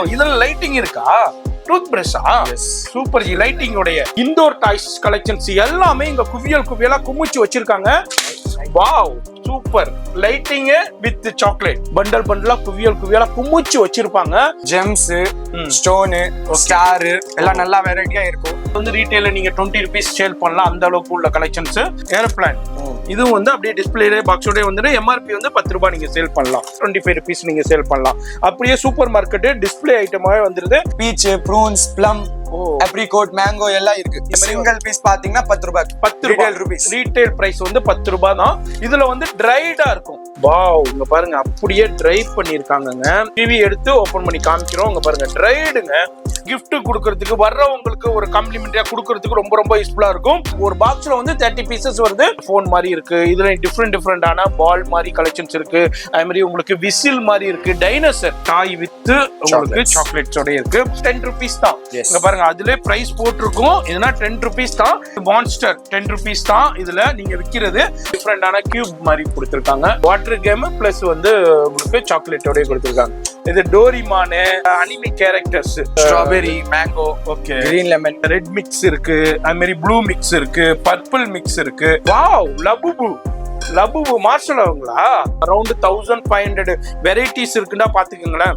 இதுல லைட்டிங் இருக்கா? டூத் பிரஷா? சூப்பர் ஜி. லைட்டிங் உடைய இண்டோர் டாய்ஸ் கலெக்ஷன்ஸ் எல்லாமே இங்க குவியல் குவியலா குமிச்சு வச்சிருக்காங்க. Wow, super. Lighting with chocolate bundle பண்டலா குவியல் குவியலா குமிச்சு வச்சிருப்பாங்க. ஜெம்ஸ், ஸ்டோனு, ஸ்டார் எல்லாம் நல்லா வெரைட்டியா இருக்கும். வந்து ரீட்டைல நீங்க 20 rupees சேல் பண்ணலாம், அந்த அளவுக்கு உள்ள கலெக்ஷன்ஸ். ஏரோப்ளான் இதுவும் வந்து அப்படியே டிஸ்பிளே பாக்ஸோட வந்து எம்ஆர்பி வந்து 10 ரூபாய் நீங்க சேல் பண்ணலாம், 25 rupees நீங்க சேல் பண்ணலாம். அப்படியே சூப்பர் மார்க்கெட் டிஸ்பிளே ஐட்டமாவே வந்துருது. Beach, prunes, plum, apricot, mango எல்லாம் இருக்கு. சிங்கிள் பீஸ் பாத்தீங்கன்னா 10 ரூபாய். 10 ரூபாய் ரீட்டைல் பிரைஸ் வந்து 10 ரூபாய் தான். இதுல வந்து ட்ரைடா இருக்கும். வாவ், இங்க பாருங்க அப்படியே ட்ரை பண்ணிருக்காங்கங்க. டிவி எடுத்து ஓபன் பண்ணி காமிக்கிறோம். இங்க பாருங்க ட்ரைடுங்க. gift கொடுக்கறதுக்கு வர்றவங்களுக்கு ஒரு காம்ப்ளிமெண்டரியா கொடுக்கறதுக்கு ரொம்ப ரொம்ப யூஸ்ஃபுல்லா இருக்கும். ஒரு பாக்ஸ்ல வந்து 30 pieces வருது. போன் மாதிரி இருக்கு. இதுல டிஃப்ரெண்டான பால் மாதிரி கலெக்ஷன்ஸ் இருக்கு. அதே மாதிரி உங்களுக்கு விசில் மாதிரி இருக்கு. டைனோசர் டாய் வித் உங்களுக்கு சாக்லேட்ஸோட இருக்கு. 10 rupees தான். இங்க பாருங்க அதுல பிரைஸ் போட்டிருக்கும். இதுனா 10 rupees தான். மான்ஸ்டர் 10 rupees தான். இதுல நீங்க விக்கிறது டிஃப்ரெண்டான கியூப் மாதிரி கொடுத்திருக்காங்க. வாட்டர் கேம் பிளஸ் வந்து உங்களுக்கு சாக்லேட்டோட கொடுத்திருக்காங்க. இது Doraemon, anime characters, strawberry, mango, okay, green lemon, red mix இருக்கு. அது மாதிரி ப்ளூ மிக்ஸ் இருக்கு, பர்பிள் மிக்ஸ் இருக்கு. வாவ், லபுபு மார்ஷல் ஆகுங்களா? அரௌண்ட் 1500 வெரைட்டிஸ் இருக்குன்னா பாத்துக்கோங்களேன்.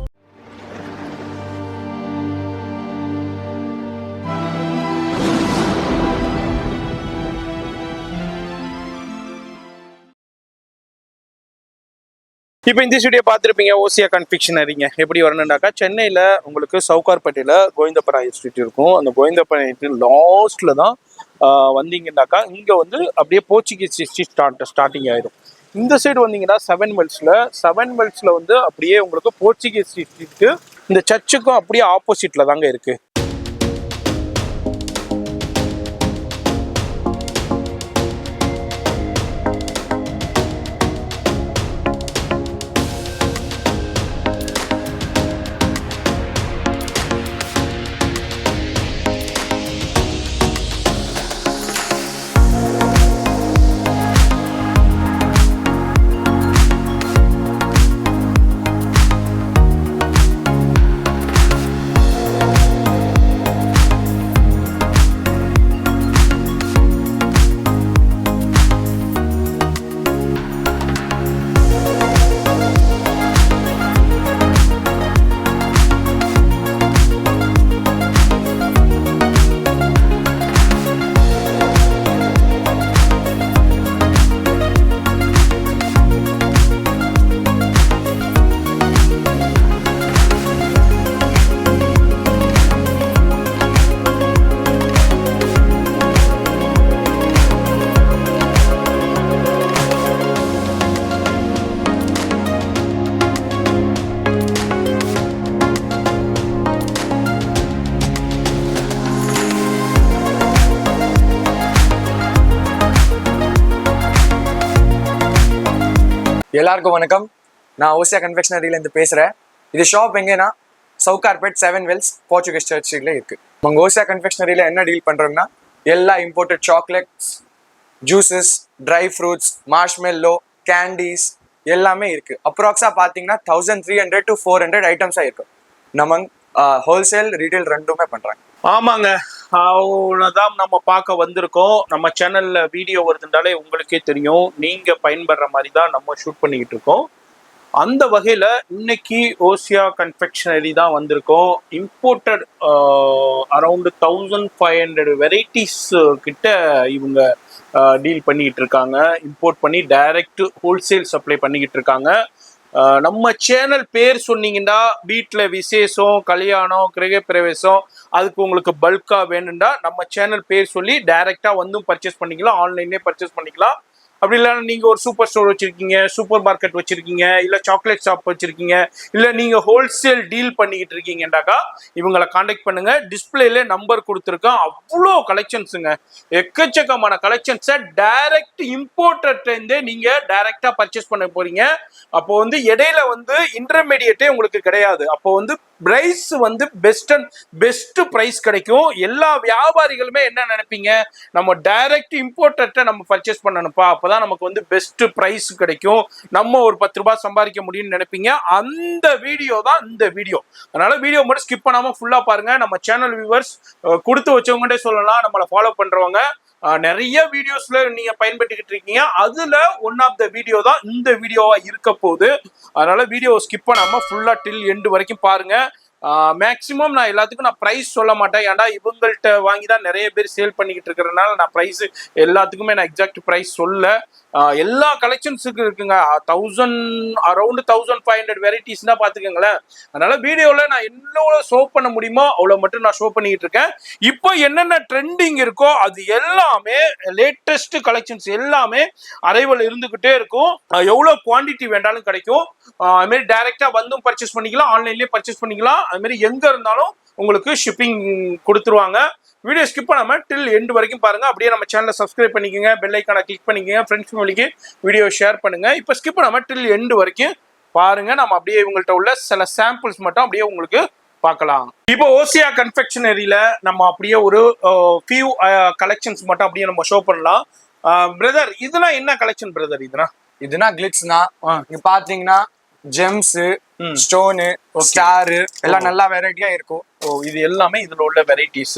இப்போ இந்த வீடியோ பார்த்துருப்பீங்க. ஓசியா கன்ஃபெக்ஷனரிங்க எப்படி வரணுன்னாக்கா, சென்னையில் உங்களுக்கு சவுகார்பேட்டையில் கோவிந்தப்பராய ஸ்ட்ரீட் இருக்கும். அந்த கோவிந்தப்பராய ஸ்ட்ரீட் லாஸ்ட்டில் தான் வந்தீங்கன்னாக்கா இங்கே வந்து அப்படியே போர்ச்சுகீஸ் ஸ்ட்ரீட் ஸ்டார்டிங் ஆயிடும். இந்த சைடு வந்தீங்கன்னா 7 Mills வந்து அப்படியே உங்களுக்கு போர்ச்சுகீஸ் ஸ்ட்ரீட்டுக்கு இந்த சர்ச்சுக்கும் அப்படியே ஆப்போசிட்டில் தாங்க இருக்குது. எல்லாருக்கும் வணக்கம். நான் ஓசியா கன்ஃபெக்ஷனரியிலேருந்து பேசுகிறேன். இது ஷாப் எங்கன்னா சவுகார்பேட் 7 Mills போர்ச்சுகீஸ் சர்ச் ஸ்ட்ரீட்ல இருக்கு. உங்கள் ஓசியா கன்ஃபெக்ஷனரியில் என்ன டீல் பண்ணுறோம்னா எல்லா imported chocolates, juices, dry fruits, marshmallow, candies எல்லாமே இருக்கு. அப்ராக்ஸாக பார்த்தீங்கன்னா 1300 to 400 ஐட்டம்ஸாக இருக்கு. நம்ம ஹோல்சேல், ரீட்டைல் ரெண்டுமே பண்ணுறாங்க. ஆமாங்க, அவ்வளோதான் நம்ம பார்க்க வந்திருக்கோம். நம்ம சேனல்ல வீடியோ வருதுன்றாலே உங்களுக்கே தெரியும். நீங்க பயன்படுற மாதிரி தான் நம்ம ஷூட் பண்ணிக்கிட்டு இருக்கோம். அந்த வகையில இன்னைக்கு ஓசியா கன்ஃபெக்ஷனரி தான் வந்திருக்கோம். இம்போர்ட்டட் அரௌண்ட் 1500 வெரைட்டிஸ் கிட்ட இவங்க டீல் பண்ணிக்கிட்டு இருக்காங்க. இம்போர்ட் பண்ணி டைரக்ட் ஹோல்சேல் சப்ளை பண்ணிக்கிட்டு இருக்காங்க. நம்ம சேனல் பேர் சொன்னீங்கன்னா வீட்டில் விசேஷம், கல்யாணம், கிரக பிரவேசம், அதுக்கு உங்களுக்கு பல்கா வேணும்டா நம்ம சேனல் பேர் சொல்லி டைரக்டா வந்து பர்ச்சேஸ் பண்ணிக்கலாம். ஆன்லைன்லேயே பர்ச்சேஸ் பண்ணிக்கலாம். அப்படி இல்லைன்னா நீங்க ஒரு சூப்பர் ஸ்டோர் வச்சிருக்கீங்க, சூப்பர் மார்க்கெட் வச்சிருக்கீங்க, இல்ல சாக்லேட் ஷாப் வச்சிருக்கீங்க, இல்ல நீங்க ஹோல்சேல் டீல் பண்ணிக்கிட்டு இருக்கீங்கன்னாக்கா இவங்களை கான்டாக்ட் பண்ணுங்க. டிஸ்பிளேல நம்பர் கொடுத்துருக்கேன். அவ்வளோ கலெக்ஷன்ஸுங்க, எக்கச்சக்கமான கலெக்ஷன்ஸை டைரக்ட் இம்போர்ட்டர்லேருந்தே நீங்க டைரக்டா பர்ச்சேஸ் பண்ண போறீங்க. அப்போ வந்து இடையில வந்து இன்டர்மீடியேட்டே உங்களுக்கு கிடையாது. அப்போ வந்து பிரைஸ் வந்து பெஸ்ட் பிரைஸ் கிடைக்கும். எல்லா வியாபாரிகளுமே என்ன நினைப்பீங்க, நம்ம டைரக்ட் இம்போர்ட்டர்ட்ட நம்ம பர்ச்சேஸ் பண்ணணும்ப்பா, அப்பதான் நமக்கு வந்து பெஸ்ட் பிரைஸ் கிடைக்கும், நம்ம ஒரு 10 ரூபாய் சம்பாதிக்க முடியும்னு நினைப்பீங்க. அந்த வீடியோ தான் இந்த வீடியோ. அதனால வீடியோ மட்டும் ஸ்கிப் பண்ணாம ஃபுல்லா பாருங்க. நம்ம சேனல் வியூவர்ஸ் கொடுத்து வச்சவங்கட்டே சொல்லலாம், நம்மளை ஃபாலோ பண்றவங்க நிறைய வீடியோஸ்ல நீங்க பயன்படுத்திக்கிட்டு இருக்கீங்க. அதுல ஒன் ஆஃப் த வீடியோ தான் இந்த வீடியோவா இருக்க போகுது. அதனால வீடியோ ஸ்கிப் பண்ணாம ஃபுல்லா டில் எண்டு வரைக்கும் பாருங்க. மேக்சிமம் நான் எல்லாத்துக்கும் நான் ப்ரைஸ் சொல்ல மாட்டேன், ஏன்னா இவங்கள்ட்ட வாங்கி தான் நிறைய பேர் சேல் பண்ணிக்கிட்டு இருக்கிறதுனால நான் ப்ரைஸ் எல்லாத்துக்குமே நான் எக்ஸாக்ட் ப்ரைஸ் சொல்ல. எல்லா கலெக்ஷன்ஸுக்கு இருக்குங்க. அரௌண்ட் 1500 வெரைட்டிஸ் தான் பார்த்துக்கோங்களேன். அதனால வீடியோவில் நான் எவ்வளோ ஷோ பண்ண முடியுமோ அவ்வளோ மட்டும் நான் ஷோ பண்ணிக்கிட்டு இருக்கேன். இப்போ என்னென்ன ட்ரெண்டிங் இருக்கோ அது எல்லாமே லேட்டஸ்ட் கலெக்ஷன்ஸ் எல்லாமே அரைவல் இருந்துகிட்டே இருக்கும். எவ்வளோ குவான்டிட்டி வேண்டாலும் கிடைக்கும். அதுமாரி டைரெக்டாக வந்தும் பர்ச்சேஸ் பண்ணிக்கலாம், ஆன்லைன்லேயே பர்ச்சேஸ் பண்ணிக்கலாம். அதுமாரி எங்கே இருந்தாலும் உங்களுக்கு ஷிப்பிங் கொடுத்துருவாங்க. வீடியோ ஸ்கிப் பண்ணாம டில் எண்டு வரைக்கும் பாருங்க. அப்படியே நம்ம சேனலை சப்ஸ்கிரைப் பண்ணிக்கோங்க, பெல் ஐக்கானை கிளிக் பண்ணிக்கோங்க, ஃப்ரெண்ட்ஸ் ஃபேமிலிக்கு வீடியோ ஷேர் பண்ணுங்க. இப்போ ஸ்கிப் பண்ணாம டில் எண்டு வரைக்கும் பாருங்க. நம்ம அப்படியே இவங்கள்ட்ட உள்ள சில சாம்பிள்ஸ் மட்டும் அப்படியே உங்களுக்கு பார்க்கலாம். இப்போ ஓசியா கன்ஃபெக்ஷனரியில நம்ம அப்படியே ஒரு ஃபியூ கலெக்ஷன்ஸ் மட்டும் அப்படியே நம்ம ஷோ பண்ணலாம். பிரதர், இதெல்லாம் என்ன கலெக்ஷன் பிரதர்? இதுனா கிளிட்ஸ்னா இங்க பாத்தீங்கன்னா ஜெம்ஸ், ஸ்டோனு, ஸ்டார் எல்லாம் நல்லா வெரைட்டியா இருக்கும். இது எல்லாமே இதுல உள்ள வெரைட்டிஸ்.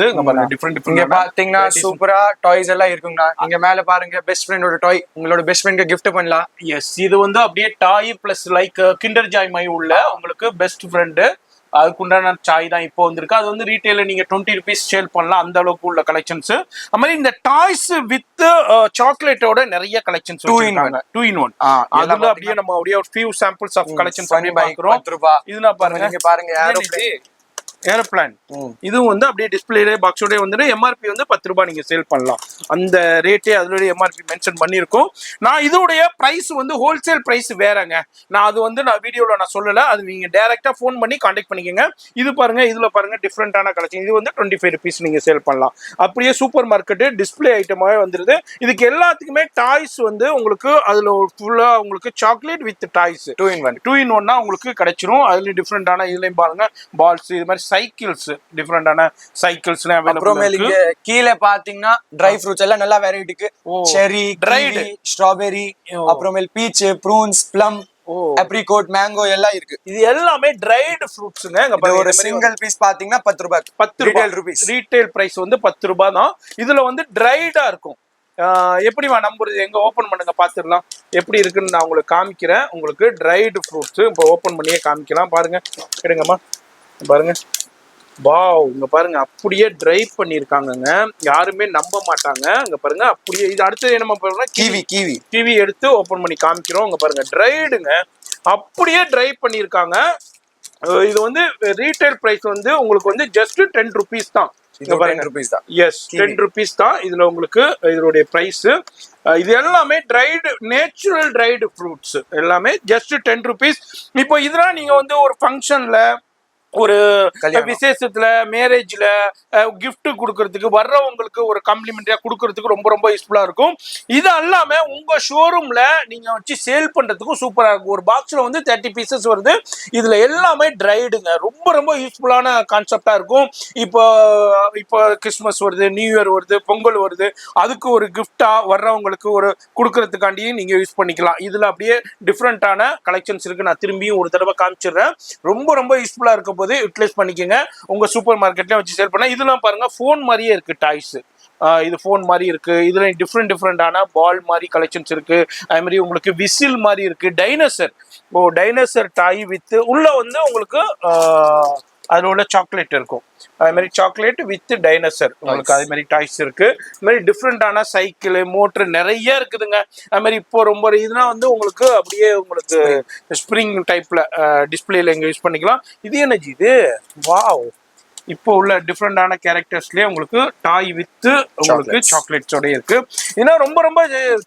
டிஃபரெண்ட் இங்க பாத்தீங்கன்னா சூப்பரா டாய்ஸ் எல்லாம் இருக்குங்கண்ணா. இங்க மேல பாருங்க பெஸ்ட் ஃப்ரெண்டோட டாய், உங்களோட பெஸ்ட் ஃப்ரெண்ட்க்கு கிஃப்ட் பண்ணலாம். எஸ், இது வந்து அப்படியே toy plus like Kinder Joy மை உள்ள உங்களுக்கு பெஸ்ட் ஃப்ரெண்டு அதுக்குண்டான சாய் தான் இப்போ வந்திருக்கு. அது வந்து ரீட்டைல நீங்க 20 ருபீஸ் சேல் பண்ணலாம், அந்த அளவுக்கு உள்ள கலெக்ஷன்ஸ். அது மாதிரி இந்த டாய்ஸ் வித் சாக்லேட்டோட நிறைய கலெக்ஷன்ஸ் 2 in 1. அதுல அப்படியே நம்ம அப்படியே ஒரு ஃபியூ சாம்பிள்ஸ் ஆஃப் கலெக்ஷன்ஸ் அப்படியே பார்க்கிறோம். இது நான் பாருங்க ஏரோப்ளான். இதுவும் வந்து அப்படியே டிஸ்பிளே பாக்ஸோட வந்து எம்ஆர்பி வந்து 10 ரூபாய் நீங்க சேல் பண்ணலாம். அந்த ரேட்டே அதோட எம்ஆர்பி மென்ஷன் பண்ணியிருக்கோம். நான் இதோடைய பிரைஸ் வந்து ஹோல்சேல் பிரைஸ் வேறங்க. நான் அது வந்து நான் வீடியோல நான் சொல்லல, அது நீங்க டைரக்டா ஃபோன் பண்ணி கான்டாக்ட் பண்ணிக்கோங்க. இது பாருங்க, இதுல பாருங்க டிஃப்ரெண்டான கலெக்ஷன். இது வந்து 25 ருபீஸ் நீங்க சேல் பண்ணலாம். அப்படியே சூப்பர் மார்க்கெட் டிஸ்பிளே ஐட்டமாவே வந்துருது. இதுக்கு எல்லாத்துக்குமே டாய்ஸ் வந்து உங்களுக்கு அதுல ஃபுல்லா உங்களுக்கு சாக்லேட் வித் டாய்ஸ் 2 in 1 உங்களுக்கு கிடைச்சிரும். அதுல டிஃப்ரெண்டான இதுலயும் பாருங்க பால்ஸ், இது மாதிரி சைக்கிள்ஸ், டிஃபரெண்டான சைக்கிள்ஸ் அப்புறமேல இங்க கீழே பாத்தீங்கன்னா ட்ரை ஃப்ரூட்ஸ் எல்லாம் நல்லா வெரைட்டிக்கு செரி, ட்ரைடு ஸ்ட்ராபெரி, அப்புறமேல் பீச், ப்ரூன்ஸ், ப்ளம், ஆப்ரிகோட், மேங்கோ எல்லாம் இருக்கு. இது எல்லாமே ட்ரைடு ஃப்ரூட்ஸ்ங்க. ஒரு சிங்கிள் பீஸ் பாத்தீங்கன்னா 10 ரூபாய். 10 ரூபாய் ரீட்டைல் பிரைஸ் வந்து 10 ரூபாய் தான். இதுல வந்து ட்ரைடா இருக்கும். எப்படிமா நம்புறது? எங்க ஓபன் பண்ணுங்க பாத்துடலாம் எப்படி இருக்குன்னு நான் உங்களுக்கு காமிக்கிறேன். உங்களுக்கு ட்ரைடு ஃப்ரூட்ஸ் இப்போ ஓபன் பண்ணியே காமிக்கலாம். பாருங்க, எடுங்கம்மா, பாருங்க. வாவ், இங்க பாருங்க அப்படியே ட்ரை பண்ணிருக்காங்கங்க. யாருமே நம்ப மாட்டாங்க. இங்க பாருங்க அப்படியே. இது அடுத்து என்ன பண்ணுறோம்னா கிவி எடுத்து ஓபன் பண்ணி காமிக்கிறோம். இங்க பாருங்க ட்ரைடுங்க, அப்படியே ட்ரை பண்ணிருக்காங்க. இது வந்து ரீட்டைல் பிரைஸ் வந்து உங்களுக்கு வந்து ஜஸ்ட் 10 ருபீஸ் தான். இங்க பாருங்க 10 ரூபீஸ் தான். எஸ், 10 ருபீஸ் தான் இதுல உங்களுக்கு இதனுடைய பிரைஸ். இது எல்லாமே ட்ரைடு, நேச்சுரல் ட்ரைடு ஃப்ரூட்ஸ் எல்லாமே ஜஸ்ட் 10 ருபீஸ். இப்போ இதெல்லாம் நீங்க வந்து ஒரு ஃபங்க்ஷன்ல, ஒரு விசேஷத்துல, மேரேஜ்ல கிஃப்ட் கொடுக்கறதுக்கு, வர்றவங்களுக்கு ஒரு காம்ப்ளிமெண்டரியா கொடுக்கறதுக்கு ரொம்ப ரொம்ப யூஸ்ஃபுல்லா இருக்கும். இது எல்லாமே உங்க ஷோரூம்ல நீங்க வச்சு சேல் பண்றதுக்கும் சூப்பரா இருக்கும். ஒரு பாக்ஸ்ல வந்து 30 பீசஸ் வருது. இதுல எல்லாமே ட்ரைடுங்க. ரொம்ப ரொம்ப யூஸ்ஃபுல்லான கான்செப்டா இருக்கும். இப்போ கிறிஸ்மஸ் வருது, நியூ இயர் வருது, பொங்கல் வருது, அதுக்கு ஒரு கிஃப்டா வர்றவங்களுக்கு ஒரு கொடுக்கறதுக்காண்டியும் நீங்க யூஸ் பண்ணிக்கலாம். இதுல அப்படியே டிஃப்ரெண்டான கலெக்ஷன்ஸ் இருக்கு. நான் திரும்பியும் ஒரு தடவை காமிச்சிடுறேன். ரொம்ப ரொம்ப யூஸ்ஃபுல்லா இருக்கும் போது யூட்டிலைஸ் பண்ணிக்கங்க. உங்க சூப்பர் மார்க்கெட்ல வச்சு சேல் பண்ண. இதெல்லாம் பாருங்க போன் மாதிரியே இருக்கு டாய்ஸ். இது போன் மாதிரி இருக்கு. இதுல டிஃப்ரெண்டான பால் மாதிரி கலெக்ஷன்ஸ் இருக்கு. அதே மாதிரி உங்களுக்கு விசில் மாதிரி இருக்கு. டைனோசர் டாய் வித் உள்ள வந்து உங்களுக்கு அதுல உள்ள சாக்லேட் இருக்கும். அதே மாதிரி சாக்லேட் வித் டைனோசர் உங்களுக்கு அதே மாதிரி டாய்ஸ் இருக்கு. அது மாதிரி டிஃப்ரெண்டான சைக்கிள், மோட்டர் நிறைய இருக்குதுங்க. அது மாதிரி இப்போ ரொம்ப இதெல்லாம் வந்து உங்களுக்கு அப்படியே உங்களுக்கு ஸ்ப்ரிங் டைப்ல டிஸ்பிளேல இங்க யூஸ் பண்ணிக்கலாம். இது என்னது இது? வாவ், இப்போ உள்ள டிஃப்ரெண்டான கேரக்டர்ஸ்லயே உங்களுக்கு டாய் வித் உங்களுக்கு சாக்லேட்ஸோட இருக்கு. ஏன்னா ரொம்ப ரொம்ப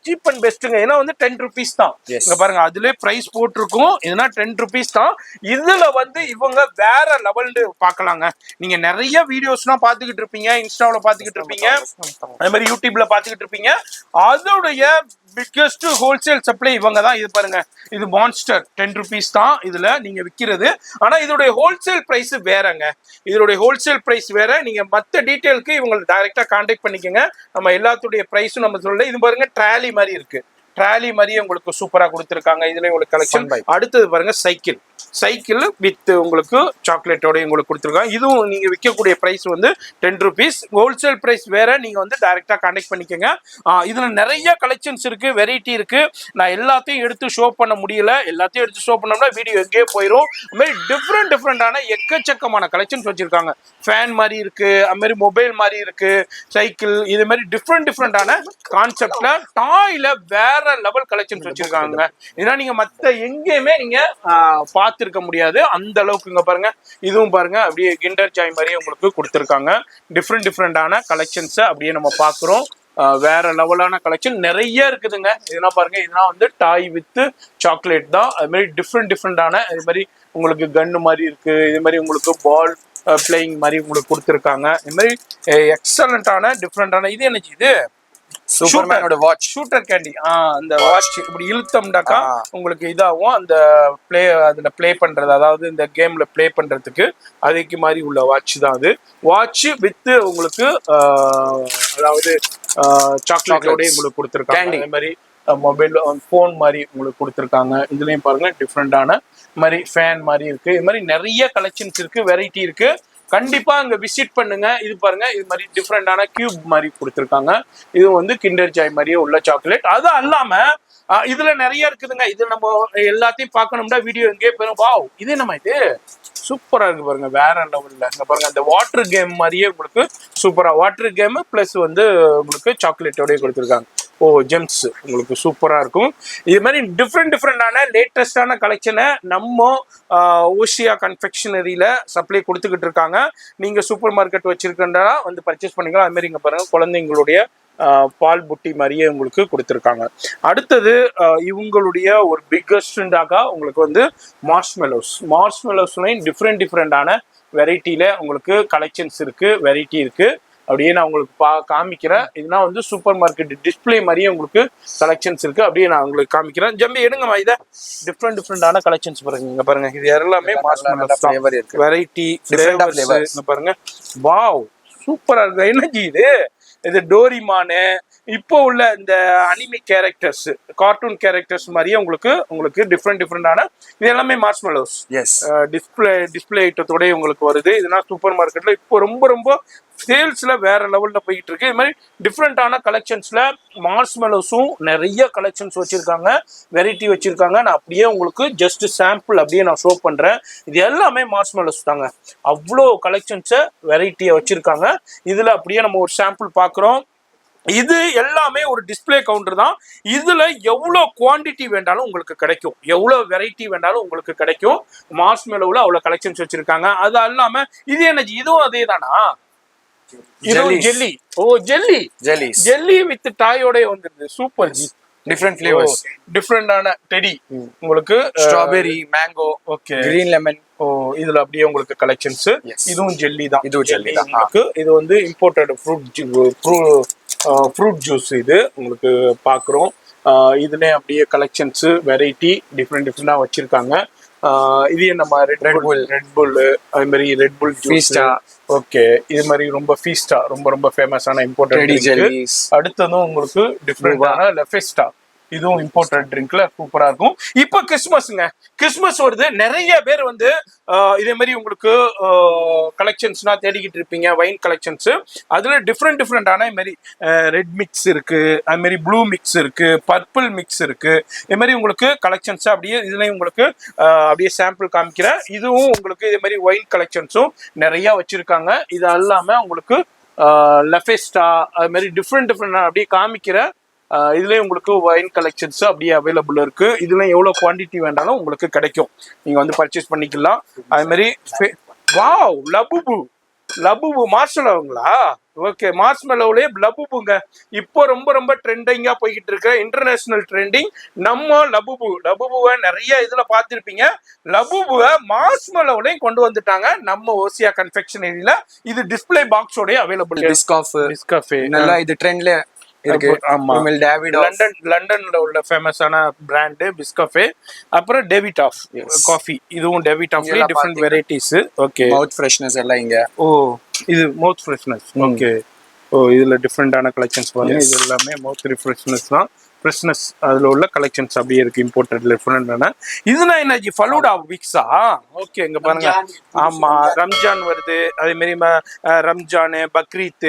சீப் அண்ட் பெஸ்ட்டுங்க. ஏன்னா வந்து 10 ருபீஸ் தான். இங்க பாருங்க அதுல பிரைஸ் போட்டிருக்கும். இதுனா 10 ருபீஸ் தான். இதுல வந்து இவங்க வேற லெவல்னு பாக்கலாங்க. நீங்க நிறைய வீடியோஸ்லாம் பாத்துக்கிட்டு இருப்பீங்க, இன்ஸ்டாவில் பாத்துக்கிட்டு இருப்பீங்க, அதே மாதிரி யூடியூப்ல பாத்துக்கிட்டு இருப்பீங்க. அதோடைய பிக்கஸ்ட் ஹோல்சேல் சப்ளை இவங்க தான். இது பாருங்க, இது மான்ஸ்டர் 10 rupees தான் இதுல நீங்க விற்கிறது. ஆனா இதோடைய ஹோல்சேல் பிரைஸ் வேறங்க. இதோடைய ஹோல்சேல் பிரைஸ் வேற. நீங்க மற்ற டீட்டெயிலுக்கு இவங்களை டைரக்டா கான்டாக்ட் பண்ணிக்கோங்க. நம்ம எல்லாத்துடைய பிரைஸும் நம்ம சொல்லல. இது பாருங்க ட்ராலி மாதிரி இருக்கு. ட்ராலி மாதிரியே உங்களுக்கு சூப்பரா கொடுத்துருக்காங்க. இதுல உங்களுக்கு கலெக்ஷன். அடுத்தது பாருங்க சைக்கிள் வித் உங்களுக்கு சாக்லேட்டோட உங்களுக்கு கொடுத்துருக்காங்க. இதுவும் நீங்க விற்கக்கூடிய பிரைஸ் வந்து 10 rupees. ஹோல்சேல் பிரைஸ் வேற. நீங்க வந்து டைரக்டா கான்டாக்ட் பண்ணிக்கோங்க. இதுல நிறைய கலெக்ஷன்ஸ் இருக்கு, வெரைட்டி இருக்கு. நான் எல்லாத்தையும் எடுத்து ஷோ பண்ண முடியல. எல்லாத்தையும் எடுத்து ஷோ பண்ணோம்னா வீடியோ எங்கேயே போயிடும். அது மாதிரி டிஃப்ரெண்டான எக்கச்சக்கமான கலெக்ஷன்ஸ் வச்சிருக்காங்க. ஃபேன் மாதிரி இருக்கு, அது மாதிரி மொபைல் மாதிரி இருக்கு, சைக்கிள், இது மாதிரி டிஃப்ரெண்டான கான்செப்ட்ல டாய்ல வேற லெவல் கலெக்ஷன்ஸ் வச்சிருக்காங்க. இதெல்லாம் நீங்க மத்த எங்கேயுமே நீங்க பார்த்திருக்க முடியாது. அந்த அளவுக்கு இங்க பாருங்க. இதுவும் பாருங்க அப்படியே கிண்டர் ஜாய் மாதிரி உங்களுக்கு கொடுத்துருக்காங்க. டிஃப்ரெண்டான கலெக்ஷன்ஸ் அப்படியே நம்ம பாக்குறோம். வேற லெவலான கலெக்ஷன் நிறைய இருக்குதுங்க. இதெல்லாம் பாருங்க, இதெல்லாம் வந்து டாய் வித் சாக்லேட் தான். அது மாதிரி டிஃப்ரெண்டான இது மாதிரி உங்களுக்கு கன்னு மாதிரி இருக்கு. இது மாதிரி உங்களுக்கு பால் பிளேயிங் மாதிரி உங்களுக்கு கொடுத்துருக்காங்க. இது மாதிரி எக்ஸலண்டான டிஃப்ரெண்டான இது என்னச்சு இது சூப்பர்மேனோட வாட்ச், ஷூட்டர் கேண்டி. அந்த வாட்ச் இப்படி இழுத்தோம்னாக்கா உங்களுக்கு இதாகும். அந்த அதுல பிளே பண்றது, அதாவது இந்த கேம்ல பிளே பண்றதுக்கு அதுக்கு மாதிரி உள்ள வாட்ச் தான் அது. வாட்ச் வித் உங்களுக்கு அதாவது சாக்லேட்டோட உங்களுக்கு கொடுத்துருக்காங்க. அதே மாதிரி மொபைல் போன் மாதிரி உங்களுக்கு கொடுத்துருக்காங்க. இதுலயும் பாருங்க டிஃப்ரெண்டான மாதிரி ஃபேன் மாதிரி இருக்கு. இது மாதிரி நிறைய கலெக்ஷன்ஸ் இருக்கு, வெரைட்டி இருக்கு. கண்டிப்பா அங்க விசிட் பண்ணுங்க. இது பாருங்க, இது மாதிரி டிஃப்ரெண்டான கியூப் மாதிரி கொடுத்துருக்காங்க. இது வந்து கிண்டர் ஜாய் மாதிரியே உள்ள சாக்லேட். அது அல்லாம இதுல நிறைய இருக்குதுங்க. இது நம்ம எல்லாத்தையும் பார்க்கணும்னா வீடியோ எங்கேயே போயிடும். வாவ், இது நம்ம இது சூப்பரா இருக்கு பாருங்க, வேற லெவல்ல. இங்க பாருங்க, அந்த வாட்டர் கேம் மாதிரியே உங்களுக்கு சூப்பரா வாட்டர் கேம் பிளஸ் வந்து உங்களுக்கு சாக்லேட்டோடய கொடுத்துருக்காங்க. ஜெம்ஸ் உங்களுக்கு சூப்பரா இருக்கும். இது மாதிரி டிஃப்ரெண்டான லேட்டஸ்டான கலெக்ஷனை நம்ம ஓசியா கன்ஃபெக்ஷனரியில சப்ளை கொடுத்துக்கிட்டு இருக்காங்க. நீங்க சூப்பர் மார்க்கெட் வச்சிருக்கா வந்து பர்ச்சேஸ் பண்ணிக்கலாம். அது மாதிரி இங்க பாருங்க, குழந்தைங்களுடைய பால் புட்டி மாதிரியே உங்களுக்கு கொடுத்துருக்காங்க. அடுத்தது இவங்களுடைய ஒரு பிக்கஸ்டாக உங்களுக்கு வந்து மார்ஷ்மெலோஸ்லையும் டிஃப்ரெண்டான வெரைட்டியில உங்களுக்கு கலெக்ஷன்ஸ் இருக்கு, வெரைட்டி இருக்கு. அப்படியே நான் உங்களுக்கு காமிக்கிறேன். இதெல்லாம் வந்து சூப்பர் மார்க்கெட் டிஸ்பிளே மாதிரியே உங்களுக்கு கலெக்ஷன்ஸ் இருக்கு. அப்படியே நான் உங்களுக்கு காமிக்கிறேன். ஜம்பி எடுங்கம்மா. இதை டிஃப்ரெண்டான கலெக்ஷன்ஸ் பாருங்க. இங்க பாருங்க, இது எல்லாமே வெரைட்டி பாருங்க. வாவ், சூப்பரா இருக்கு. எனர்ஜி இது டோரிமானு, இப்போ உள்ள இந்த அனிமி கேரக்டர்ஸ், கார்ட்டூன் கேரக்டர்ஸ் மாதிரியே உங்களுக்கு டிஃப்ரெண்டான இது எல்லாமே மார்ஷ்மெலோஸ். டிஸ்பிளே ஐட்டத்தோட உங்களுக்கு வருது. இதெல்லாம் சூப்பர் மார்க்கெட்ல இப்போ ரொம்ப சேல்ஸ்ல வேற லெவல்ல போயிட்டு இருக்கு. இது மாதிரி டிஃப்ரெண்டான கலெக்ஷன்ஸ்ல மார்ஷ்மெலோஸும் நிறைய கலெக்ஷன்ஸ் வச்சிருக்காங்க, வெரைட்டி வச்சிருக்காங்க. நான் அப்படியே உங்களுக்கு ஜஸ்ட் சாம்பிள் அப்படியே நான் ஷோ பண்றேன். இது எல்லாமே மார்ஷ்மெலோஸ் தாங்க. அவ்வளோ கலெக்ஷன்ஸை வெரைட்டியை வச்சிருக்காங்க. இதுல அப்படியே நம்ம ஒரு சாம்பிள் பார்க்குறோம். இது எல்லாமே ஒரு டிஸ்பிளே கவுண்டர் தான். இதுல எவ்வளவு குவாண்டிட்டி வேண்டாலும் உங்களுக்கு கிடைக்கும், எவ்வளவு வெரைட்டி வேண்டாலும் உங்களுக்கு கிடைக்கும். மார்ஷ்மெலோல அவ்வளவு கலெக்ஷன்ஸ் வச்சிருக்காங்க. அது அல்லாம இது என்ன, இதுவும் அதே தானா? ஜெல்லி வித் டாயோட வந்துருது. சூப்பர், டிஃப்ரெண்ட் ஃபிளேவர்ஸ், டிஃப்ரெண்டான டெடி உங்களுக்கு strawberry, mango, okay, green lemon. இதுல அப்படியே உங்களுக்கு கலெக்ஷன்ஸ். இதுவும் ஜெல்லி தான். இது வந்து இம்போர்ட்டட் ஃப்ரூட் ஜூஸ். இது உங்களுக்கு பாக்குறோம். இதுல அப்படியே கலெக்ஷன்ஸ் வெரைட்டி டிஃப்ரெண்டா வச்சிருக்காங்க. இது நம்ம ரெட் புல் அது மாதிரி ரெட் புல் ஃபீஸ்டா. ஓகே, இது மாதிரி ரொம்ப ஃபீஸ்டா ரொம்ப ஃபேமஸான இம்போர்ட்டட். அடுத்ததும் உங்களுக்கு டிஃப்ரெண்டான லெஃபெஸ்டா. இதுவும் இம்போர்ட்டட் ட்ரிங்க்ல சூப்பரா இருக்கும். இப்போ கிறிஸ்மஸ் வருது. நிறைய பேர் வந்து இதே மாதிரி உங்களுக்கு கலெக்ஷன்ஸ்னா தேடிக்கிட்டு இருப்பீங்க, வைன் கலெக்ஷன்ஸ். அதுல டிஃப்ரெண்டான இது மாதிரி ரெட் மிக்ஸ் இருக்கு, அது மாதிரி ப்ளூ மிக்ஸ் இருக்கு, பர்பிள் மிக்ஸ் இருக்கு. இது மாதிரி உங்களுக்கு கலெக்ஷன்ஸ் அப்படியே இதுலயும் உங்களுக்கு அப்படியே சாம்பிள் காமிக்கிறேன். இதுவும் உங்களுக்கு இதே மாதிரி வைன் கலெக்ஷன்ஸும் நிறைய வச்சிருக்காங்க. இது அல்லாம உங்களுக்கு லெஃபெஸ்டா அது மாதிரி டிஃப்ரெண்ட் அப்படியே காமிக்கிற இதுலயும் உங்களுக்கு வைன் கலெக்ஷன்ஸ் அப்படியே அவைலபிள் இருக்கு. இதுல எவ்வளவு குவான்டிட்டி வேண்டாலும் உங்களுக்கு கிடைக்கும், நீங்க வந்து பர்ச்சேஸ் பண்ணிக்கலாம். அது மாதிரி வாவ், லபுபு மார்ஷ்மெலோங்களா? ஓகே, மார்ஷ்மெலோலயே லபுபுங்க இப்போ ரொம்ப ட்ரெண்டிங்கா போய்கிட்டு இருக்க இன்டர்நேஷனல் ட்ரெண்டிங். நம்ம லபுபுவை நிறைய இதுல பார்த்திருப்பீங்க. லபுபுவை மார்ஷ்மெலோலையும் கொண்டு வந்துட்டாங்க நம்ம ஓசியா கன்ஃபெக்ஷனரியில. இது டிஸ்பிளே பாக்ஸோடய அவைலபிள். பிஸ்காஃபே நல்லா இது ட்ரெண்ட்ல இருக்கு. ஆமா. இனிமேல் டேவிட் லண்டன்ல உள்ள ஃபேமஸான பிராண்ட் பிஸ்கஃபே. அப்புறம் டேவிட் ஆஃப் காஃபி, இதுவும் டேவிட் ஆஃப்ல டிஃபரெண்ட் வெரைட்டிஸ். ஓகே. மவுத் ஃப்ரெஷ்னஸ் எல்லாம் இங்க. ஓ, இது மவுத் ஃப்ரெஷ்னஸ். ஓகே. ஓ, இதுல டிஃப்ரெண்டான கலெக்ஷன்ஸ் பாருங்க. இது எல்லாமே மவுத் ரிஃப்ரெஷ்னஸ் தான். ஃப்ரெஷ்னஸ் அதுல உள்ள கலெக்ஷன்ஸ் அப்படியே இருக்கு. இம்போர்ட்டட்ல டிஃபரெண்டான. இதுனா என்ன ஃபலூடா விக்ஸா? ஓகே, இங்க பாருங்க. ஆமா, ரம்ஜான் வருது. அதே மாதிரி ரம்ஜான், பக்ரீத்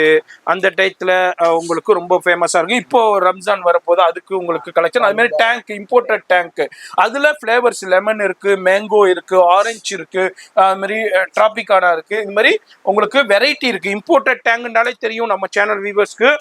அந்த டயத்துல உங்களுக்கு ரொம்ப ஃபேமஸா இருக்கும். இப்போ ரம்ஜான் வரப்போது, அதுக்கு உங்களுக்கு கலெக்ஷன். அது மாதிரி டேங்க், இம்போர்ட்டட் டேங்க், அதுல ஃபிளேவர்ஸ் லெமன் இருக்கு, மேங்கோ இருக்கு, ஆரஞ்சு இருக்கு, அது மாதிரி டிராபிகானா இருக்கு. இது மாதிரி உங்களுக்கு வெரைட்டி இருக்கு. இம்போர்ட்டட் டேங்க்னாலே தெரியும் நம்ம சேனல் வியூவர்ஸ்க்கு,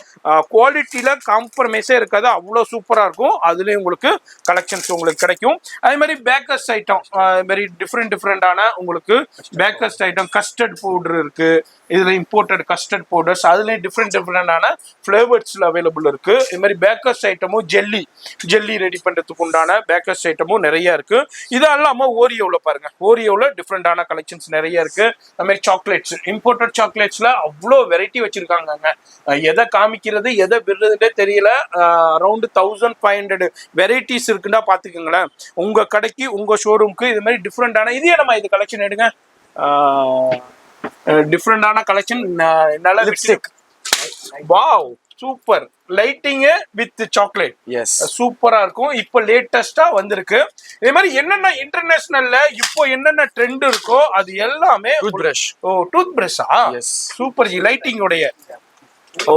குவாலிட்டியில காம்ப்ரமைஸே இருக்காது, அவ்வளோ சூப்பரா இருக்கும். அதுலயும் உங்களுக்கு கலெக்ஷன்ஸ் உங்களுக்கு கிடைக்கும். அதே மாதிரி பேக்கர்ஸ் ஐட்டம், வெரி டிஃப்ரெண்டான உங்களுக்கு பேக்கர்ஸ் ஐட்டம், கஸ்டர்ட் பவுடர் இருக்கு. இதுல இம்போர்ட்டட் கஸ்டர்ட் பவுடர்ஸ், அதுலயும் டிஃப்ரெண்டான ஃபிளேவர்ஸ்ல அவைலபிள் இருக்கு. இது மாதிரி பேக்கர்ஸ் ஐட்டமும் ஜெல்லி ரெடி பண்றதுக்கு உண்டான பேக்கர்ஸ் ஐட்டமும் நிறைய இருக்கு. இது இல்லாம ஓரியோல பாருங்க, ஓரியோல டிஃப்ரெண்டான கலெக்ஷன்ஸ் நிறைய இருக்கு. அது மாதிரி சாக்லேட்ஸ், இம்போர்ட்டட் சாக்லேட்ஸ்ல அவ்வளோ வெரைட்டி வச்சிருக்காங்க. எதை காமிக்கிறது எதை விடுறதுன்னே தெரியல. அரௌண்ட் 1500 வெரைட்டிஸ் இருக்குன்னா பாத்துக்கோங்களேன். உங்க கடைக்கு, உங்க ஷோரூம்க்கு இது மாதிரி டிஃப்ரெண்டான இது நம்ம இது கலெக்ஷன் எடுங்க. டிஃப்ரெண்டான கலெக்ஷன். நல்ல lipstick. Wow, super. Lighting with chocolate. Yes, சூப்பரா இருக்கும். இப்போ லேட்டஸ்டா வந்திருக்கு. இதே மாதிரி என்னென்ன இன்டர்நேஷனல்ல இப்போ என்னென்ன ட்ரெண்ட் இருக்கோ அது எல்லாமே. Tooth brush. ஓ, டூத் பிரஷா? சூப்பர் ஜி. லைட்டிங் உடைய. ஓ,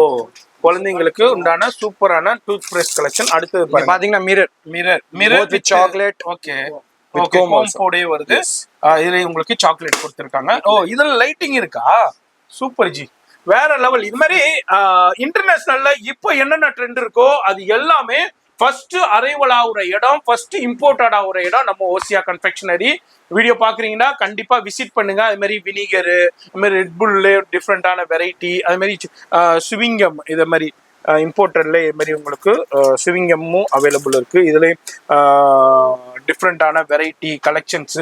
குழந்தைங்களுக்கு உண்டான சூப்பரான டூத் பிரஷ் கலெக்ஷன். அடுத்தது பாத்தீங்கன்னா மிரர் வித் சாக்லேட். ஓகே. கோம்போடே வருது. இதுல உங்களுக்கு சாக்லேட் கொடுத்துருக்காங்க. ஓ, இதுல லைட்டிங் இருக்கா? சூப்பர் ஜி, வேற லெவல். இது மாதிரி இன்டர்நேஷனல்ல இப்போ என்னென்ன ட்ரெண்ட் இருக்கோ அது எல்லாமே ஃபர்ஸ்ட் அரைவல் ஆகுற இடம், ஃபர்ஸ்ட் இம்போர்ட்டட் ஆகுற இடம் நம்ம ஓசியா கன்ஃபெக்ஷனரி. வீடியோ பாக்குறீங்கன்னா கண்டிப்பா விசிட் பண்ணுங்க. அது மாதிரி வினிகரு, அது மாதிரி ரெட்புல்ல டிஃப்ரெண்டான வெரைட்டி, அது மாதிரி ஸ்விங்கம், இதை மாதிரி இம்போர்ட்டட்ல இது மாதிரி உங்களுக்கு ஸ்விங்கமும் அவைலபிள் இருக்கு. இதுலேயும் டிஃப்ரெண்டான வெரைட்டி கலெக்ஷன்ஸ்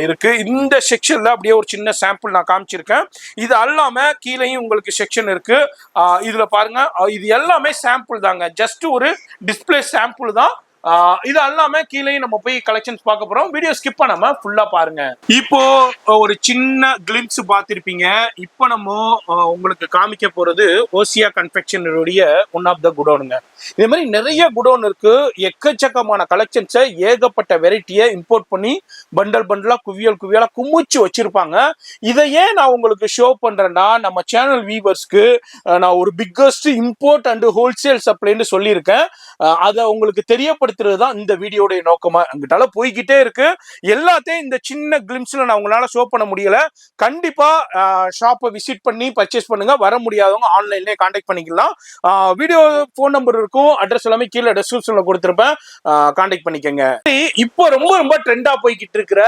இருக்கு. இந்த செக்ஷன்ல அப்படியே ஒரு சின்ன சாம்பிள் நான் காமிச்சிருக்கேன். இது அல்லாம கீழேயும் உங்களுக்கு செக்ஷன் இருக்கு. இதுல பாருங்க, இது எல்லாமே சாம்பிள் தாங்க, ஜஸ்ட் ஒரு டிஸ்பிளே சாம்பிள் தான். இது அல்லாம கீழே நம்ம போய் கலெக்ஷன்ஸ் பார்க்க போறோம். வீடியோ ஸ்கிப் பண்ணாம ஃபுல்லா பாருங்க. இப்போ ஒரு சின்ன கிளிம்ஸ் பார்த்திருப்பீங்க. இப்போ நம்ம உங்களுக்கு காமிக்க போறது ஓசியா கன்ஃபெக்ஷனரியுடைய ஒன் ஆஃப் த குடோனுங்க. இதே மாதிரி நிறைய குடோன் இருக்கு. எக்கச்சக்கமான கலெக்ஷன்ஸை, ஏகப்பட்ட வெரைட்டியை இம்போர்ட் பண்ணி பண்டலா குவியலா குமிச்சு வச்சிருப்பாங்க. இதை ஏன் நான் உங்களுக்கு ஷோ பண்றேன்னா, நம்ம சேனல் வியூவர்ஸ்க்கு நான் ஒரு பிக்கஸ்ட் இம்போர்ட் அண்ட் ஹோல்சேல் சப்ளைன்னு சொல்லியிருக்கேன். அதை உங்களுக்கு தெரியப்படுத்துறதுதான் இந்த வீடியோடைய நோக்கமா. அங்கிட்டால போய்கிட்டே இருக்கு. எல்லாத்தையும் இந்த சின்ன கிளிம்ஸ்ல நான் உங்களால ஷோ பண்ண முடியல. கண்டிப்பா ஷாப்பை விசிட் பண்ணி பர்ச்சேஸ் பண்ணுங்க. வர முடியாதவங்க ஆன்லைன்லயே கான்டாக்ட் பண்ணிக்கலாம். வீடியோ ஃபோன் நம்பர் இருக்கும், அட்ரஸ் எல்லாமே கீழே டிஸ்கிரிப்ஷன்ல கொடுத்துருப்பேன், கான்டாக்ட் பண்ணிக்கங்க. இப்போ ரொம்ப ட்ரெண்டா போய்கிட்டு இருக்கிற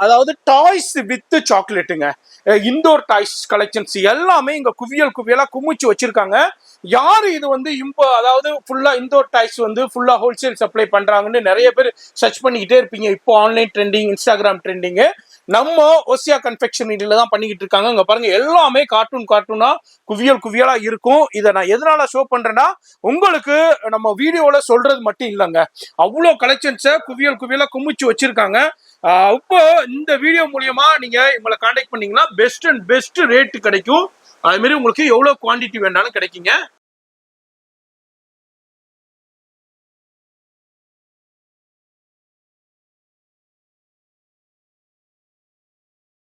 அதாவது டாய்ஸ் வித் சாக்லேட்டுங்க. இண்டோர் டாய்ஸ் கலெக்ஷன்ஸ் எல்லாமே இங்க குவியலா குமிச்சு வச்சிருக்காங்க. யாரு இது வந்து அதாவது ஃபுல்லா இண்டோர் டாய்ஸ் வந்து ஃபுல்லா ஹோல்சேல் சப்ளை பண்றாங்கன்னு நிறைய பேர் சர்ச் பண்ணிக்கிட்டே இருப்பீங்க. இப்போ ஆன்லைன் ட்ரெண்டிங், இன்ஸ்டாகிராம் ட்ரெண்டிங் நம்ம ஓசியா கன்ஃபெக்ஷனரியில தான் பண்ணிக்கிட்டு இருக்காங்க. இங்க பாருங்க, எல்லாமே கார்ட்டூனா குவியலா இருக்கும். இதை நான் எதனால ஷோ பண்றேன்னா, உங்களுக்கு நம்ம வீடியோல சொல்றது மட்டும் இல்லைங்க, அவ்வளோ கலெக்ஷன்ஸை குவியலா குமிச்சு வச்சிருக்காங்க. இப்போ இந்த வீடியோ மூலியமா நீங்க இவங்களை கான்டாக்ட் பண்ணீங்கன்னா பெஸ்ட் ரேட் கிடைக்கும். அது மாதிரி உங்களுக்கு எவ்வளவு குவான்டிட்டி வேணாலும் கிடைக்குங்க.